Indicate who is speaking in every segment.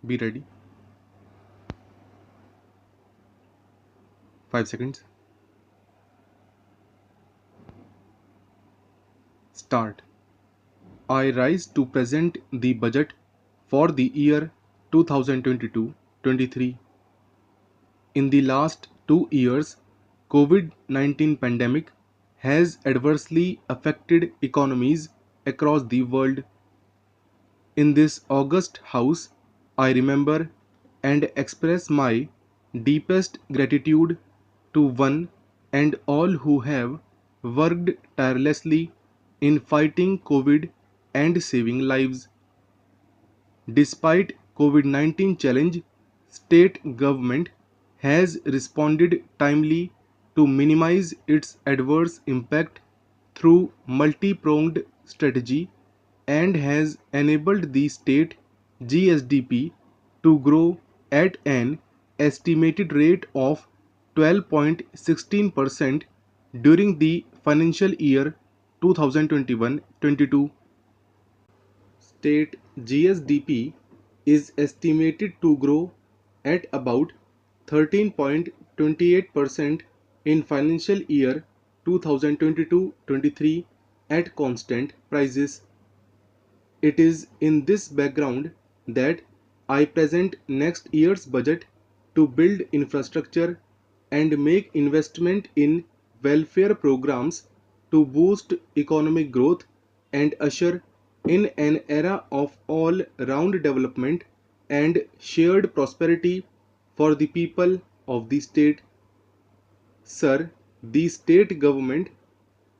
Speaker 1: Be ready. 5 seconds. Start. I rise to present the budget for the year 2022-23. In the last 2 years, COVID-19 pandemic has adversely affected economies across the world. In this august house, I remember and express my deepest gratitude to one and all who have worked tirelessly in fighting COVID and saving lives. Despite COVID-19 challenge, state government has responded timely to minimize its adverse impact through multi-pronged strategy and has enabled the state GSDP to grow at an estimated rate of 12.16% during the financial year 2021-22. State GSDP is estimated to grow at about 13.28% in financial year 2022-23 at constant prices. It is in this background that I present next year's budget to build infrastructure and make investment in welfare programs to boost economic growth and usher in an era of all round development and shared prosperity for the people of the state. Sir, the state government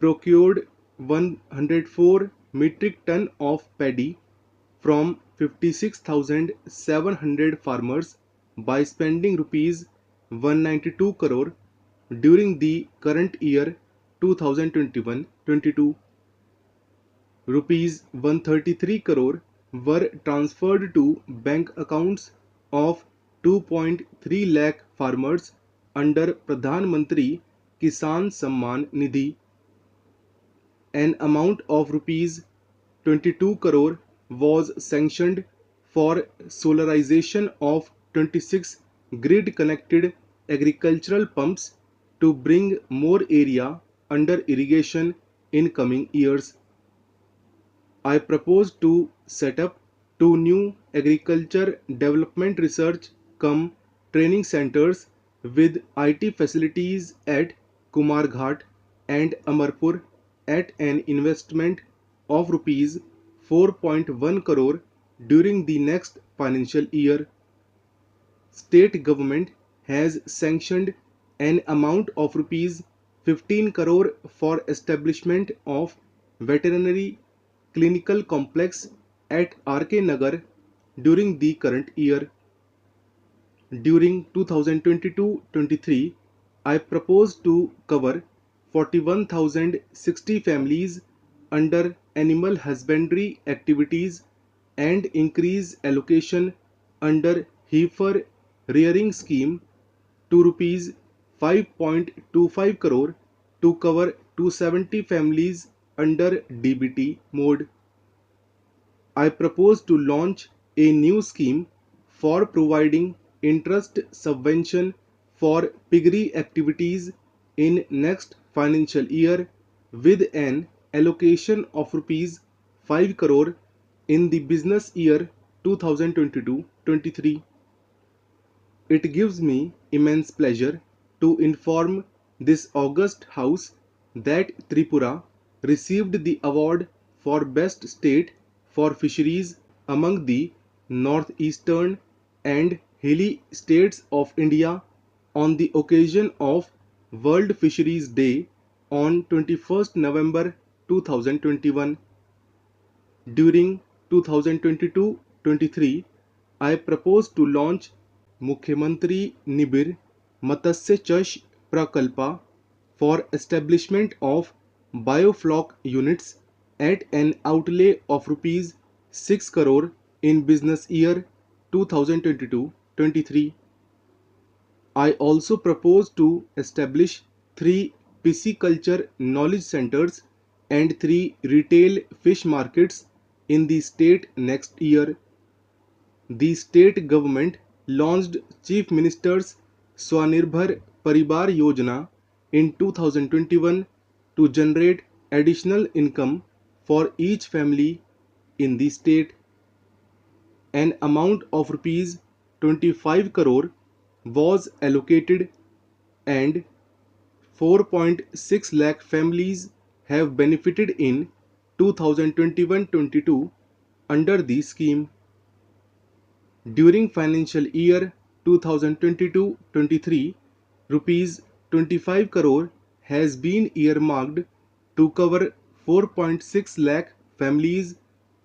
Speaker 1: procured 104 metric ton of paddy from 56,700 farmers by spending rupees 192 crore during the current year 2021-22. Rupees 133 crore were transferred to bank accounts of 2.3 lakh farmers under Pradhan Mantri Kisan Samman Nidhi. An amount of rupees 22 crore was sanctioned for solarization of 26 grid connected agricultural pumps to bring more area under irrigation in coming years. I propose to set up two new agriculture development research cum training centers with IT facilities at Kumarghat and Amarpur at an investment of rupees 4.1 crore during the next financial year. State government has sanctioned an amount of rupees 15 crore for establishment of veterinary clinical complex at RK Nagar during the current year. During 2022-23, I propose to cover 41,060 families under animal husbandry activities and increase allocation under heifer rearing scheme to rupees 5.25 crore to cover 270 families under DBT mode. I propose to launch a new scheme for providing interest subvention for piggery activities in next financial year with an allocation of rupees 5 crore in the business year 2022-23. It gives me immense pleasure to inform this august house that Tripura received the award for Best State for Fisheries among the northeastern and hilly states of India on the occasion of World Fisheries Day on 21st November 2021. During 2022-23, I propose to launch Mukhyamantri Nibir Matsya Chash Prakalpa for establishment of biofloc units at an outlay of rupees 6 crore in business year 2022-23. I also propose to establish 3 pisciculture knowledge centers and 3 retail fish markets in the state next year. the state government launched Chief Minister's Swanirbhar Paribar Yojana in 2021 to generate additional income for each family in the state. An amount of rupees 25 crore was allocated and 4.6 lakh families have benefited in 2021-22 under the scheme. During financial year 2022-23, rupees 25 crore has been earmarked to cover 4.6 lakh families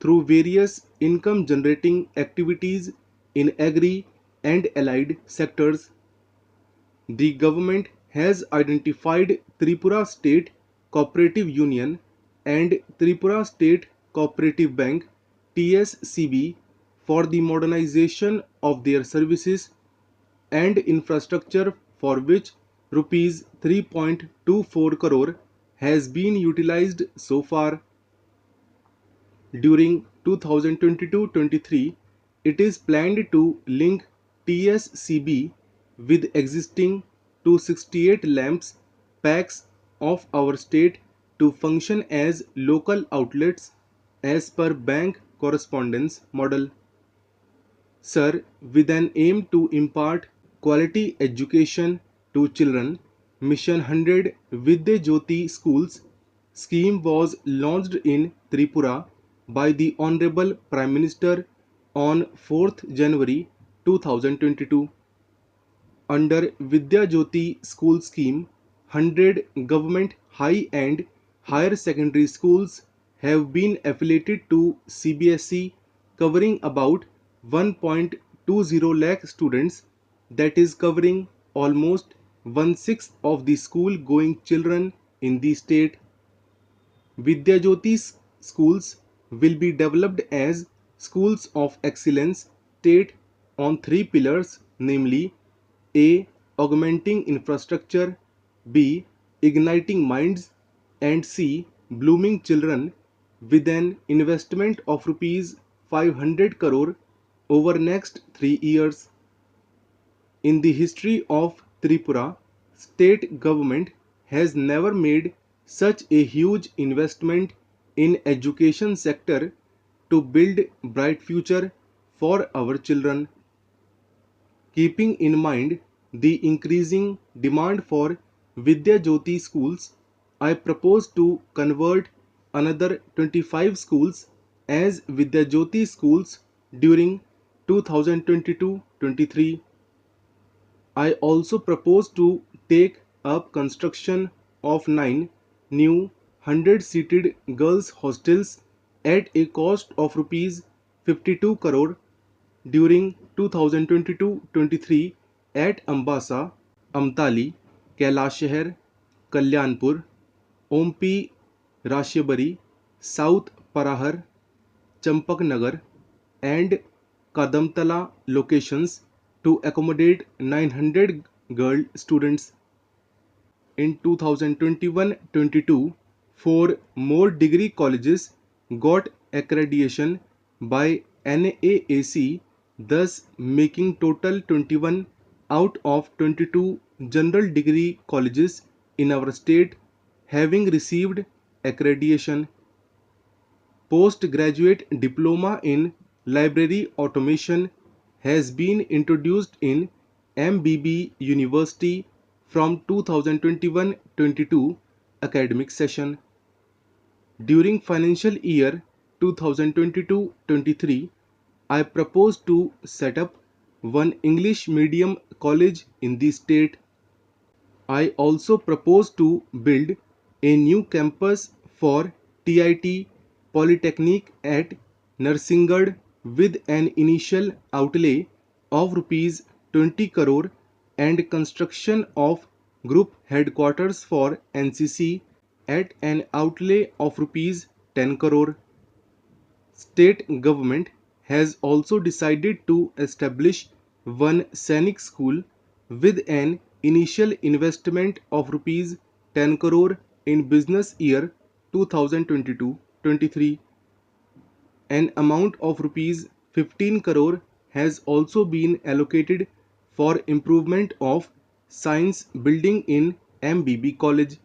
Speaker 1: through various income generating activities in agri and allied sectors. The government has identified Tripura State Cooperative Union and Tripura State Cooperative Bank (TSCB) for the modernization of their services and infrastructure, for which rupees 3.24 crore has been utilized so far. During 2022-23, it is planned to link TSCB with existing 268 lamps packs of our state to function as local outlets as per bank correspondence model. Sir, with an aim to impart quality education to children, Mission 100 Vidya Jyoti Schools scheme was launched in Tripura by the Honorable Prime Minister on 4th January 2022. Under Vidya Jyoti School Scheme, 100 government high and higher secondary schools have been affiliated to CBSE, covering about 1.20 lakh students, that is covering almost one-sixth of the school-going children in the state. Vidyajyoti schools will be developed as schools of excellence state on three pillars, namely A. Augmenting infrastructure, B. Igniting minds, and C. Blooming children, with an investment of rupees 500 crore over next 3 years. In the history of Tripura, state government has never made such a huge investment in education sector to build bright future for our children. Keeping in mind the increasing demand for Vidya Jyoti schools, I propose to convert another 25 schools as Vidya Jyoti schools during 2022-23. I also propose to take up construction of 9 new 100-seated girls hostels at a cost of rupees 52 crore during 2022-23 at Ambasa, Amtali, Kailash Shahar, Kalyanpur, Ompi Rashabari, South Parahar, Champaknagar, and Kadamtala locations to accommodate 900 girl students. In 2021-22, four more degree colleges got accreditation by NAAC, thus making total 21 out of 22 general degree colleges in our state having received accreditation. Postgraduate diploma in library automation has been introduced in MBB University from 2021-22 academic session. During financial year 2022-23, I propose to set up one English medium college in the state. I also propose to build a new campus for TIT Polytechnic at Narsingarh with an initial outlay of rupees 20 crore and construction of group headquarters for NCC at an outlay of rupees 10 crore. State government has also decided to establish one Sainik school with an initial investment of rupees 10 crore in business year 2022-23. An amount of rupees 15 crore has also been allocated for improvement of science building in MBB College,